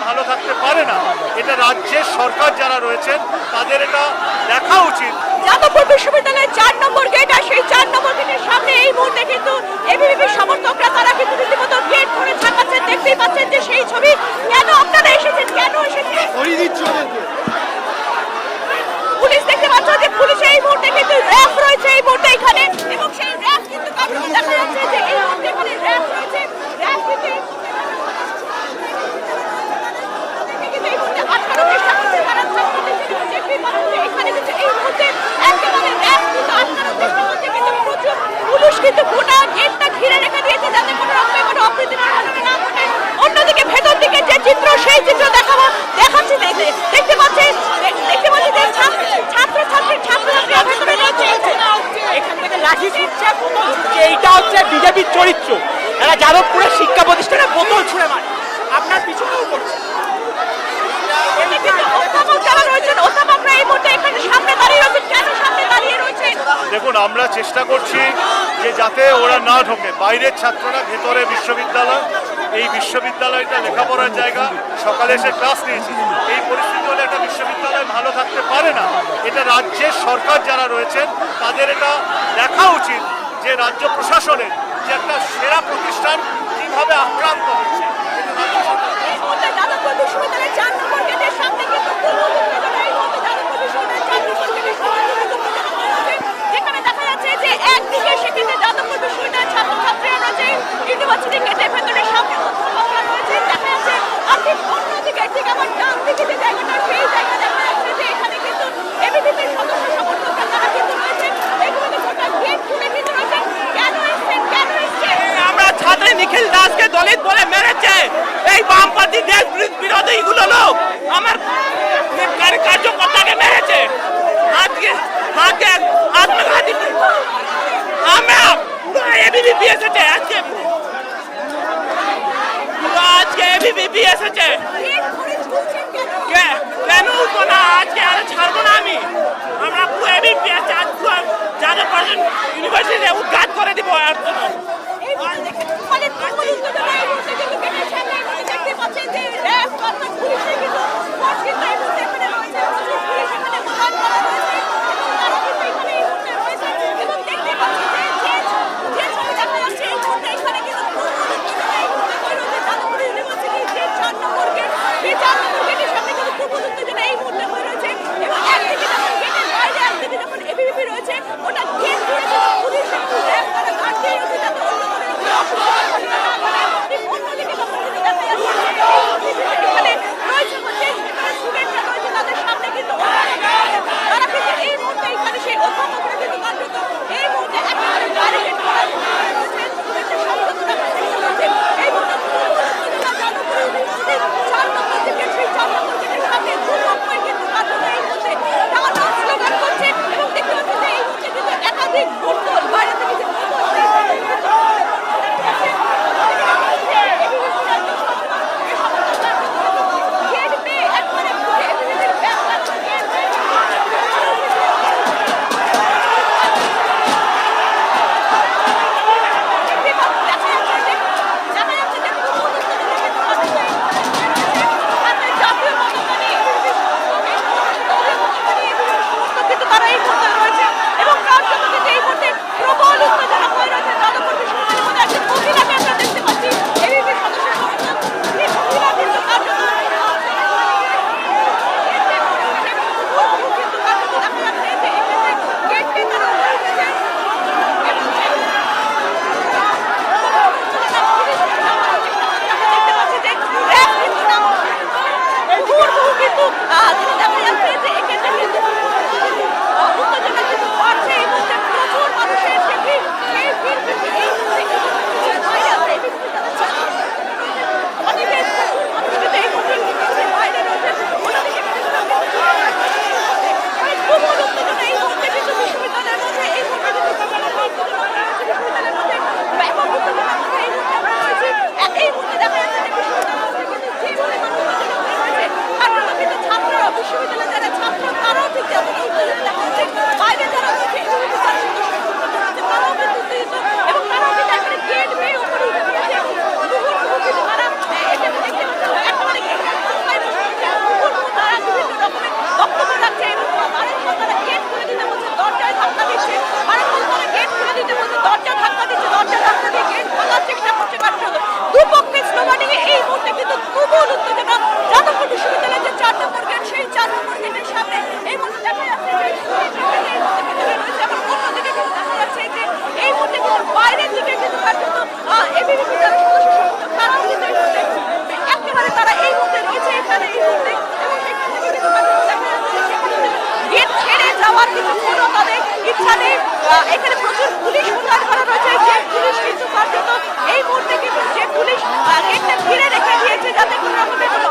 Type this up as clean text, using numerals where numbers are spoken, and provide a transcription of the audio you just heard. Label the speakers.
Speaker 1: ভালো থাকতে পারে না। এটা রাজ্যের সরকার যারা রয়েছেন তাদের এটা দেখা উচিত।
Speaker 2: যাদবপুর বিশ্ববিদ্যালয়ের 4 নম্বর গেট, আর সেই 4 নম্বর গেটের সামনে এই মুহূর্তে কিন্তু এবিভিপি সমর্থকরা তারা কিন্তু রীতিমতো গেট ধরে থাকাচ্ছেন। দেখতেই পাচ্ছেন যে সেই ছবি। কেন আপনারা এসেছেন, কেন এসেছেন? পুলিশ দেখতে পাচ্ছ যে পুলিশ এই মুহূর্তে কিন্তু র্যাফ রয়েছে এই মুহূর্তে এখানে, এবং সেই র্যাফ কিন্তু কাউকে দেখা যাচ্ছে যে এই মুহূর্তে এখানে র্যাফ রয়েছে। র্যাফ কিন্তু এই মুহূর্তে আটকানোর চেষ্টা করছে তারা ছাত্রদের। দেখতেই পাচ্ছ যে এখানে কিন্তু এই মুহূর্তে একেবারে র্যাফ কিন্তু আটকানোর চেষ্টা করছে, কিন্তু প্রচুর পুলিশ কিন্তু গোটা গেটটা ঘিরে রেখে দিয়েছে যাতে কোনো রকমের কোনো অপ্রীতিকর ঘটনা না ঘটে। অন্যদিকে ভেতর দিকে যে চিত্র, সেই চিত্র দেখাচ্ছি। দেখতে পাচ্ছেন যে ছাত্রছাত্রীরা ভেতরে রয়েছে।
Speaker 3: এখান থেকে লাঠি ছুটছে, বোতল ছুটছে। এইটা হচ্ছে বিজেপির চরিত্র। এরা যাদবপুরের শিক্ষা প্রতিষ্ঠানে বোতল ছুঁড়ে মারে, আপনার পিছনেও করছে।
Speaker 1: দেখুন, আমরা চেষ্টা করছি যে যাতে ওরা না ঢোকে, বাইরের ছাত্ররা ভেতরে বিশ্ববিদ্যালয়, এই বিশ্ববিদ্যালয়টা লেখাপড়ার জায়গা, সকালে এসে ক্লাস নিয়েছি। এই পরিস্থিতি হলে একটা বিশ্ববিদ্যালয় ভালো থাকতে পারে না। এটা রাজ্যের সরকার যারা রয়েছেন তাদের এটা দেখা উচিত যে রাজ্য প্রশাসনের যে একটা সেরা প্রতিষ্ঠান কিভাবে আক্রান্ত হচ্ছে।
Speaker 2: যেখানে দেখা যাচ্ছে যে একদিকে সেখানে যাদবপুর বিশ্ববিদ্যালয়ের ছাত্রছাত্রীরা রয়েছে, ইউনিভার্সিটি গেটের ভেতরে সামনে অধ্যাপকরা রয়েছে। দেখা যাচ্ছে আর ঠিক অন্যদিকে, ঠিক আমার ডান দিকে যে জায়গাটা, সেই জায়গা দেখা যাচ্ছে যে এখানে কিন্তু এবিভিপির সদস্য সমর্থকরা তারা কিন্তু রয়েছে। এগুলো গোটা গেট খুলে কিন্তু রয়েছে। কেন এসছেন?
Speaker 3: আমরা ছাত্রী নিখিল দাসকে দলিত বলে মেরেছে এই বামপন্থী দেশ বিরোধী এগুলো লোক আমার কার্যকর্তাকে মেরেছে। আত্মঘাতী আমরা এবিভিপি এসেছে আজকে এবিভিপি এসেছে। কেন উঠবো না আজকে? আরে ছাড়বো না আমি। আমরা পুরো এবিভিপি আছে, আজ পুরো যাদবপুর ইউনিভার্সিটি উদ্ঘাট করে দিব।
Speaker 2: ওটা গেট ধরে পুলিশ র্যাপ তারা গার্ড দিয়ে রয়েছে যাতে অন্য কোনো অন্যদিকে যাওয়ার কিন্তু কোনো তাদের ইচ্ছা নেই। এখানে প্রচুর পুলিশ মোতায়েন করা রয়েছে, যে পুলিশ কিন্তু কার্যত এই মুহূর্তে কিন্তু যে পুলিশ গেটটা ঘিরে রেখে দিয়েছে যাতে কোনো রকমের কোনো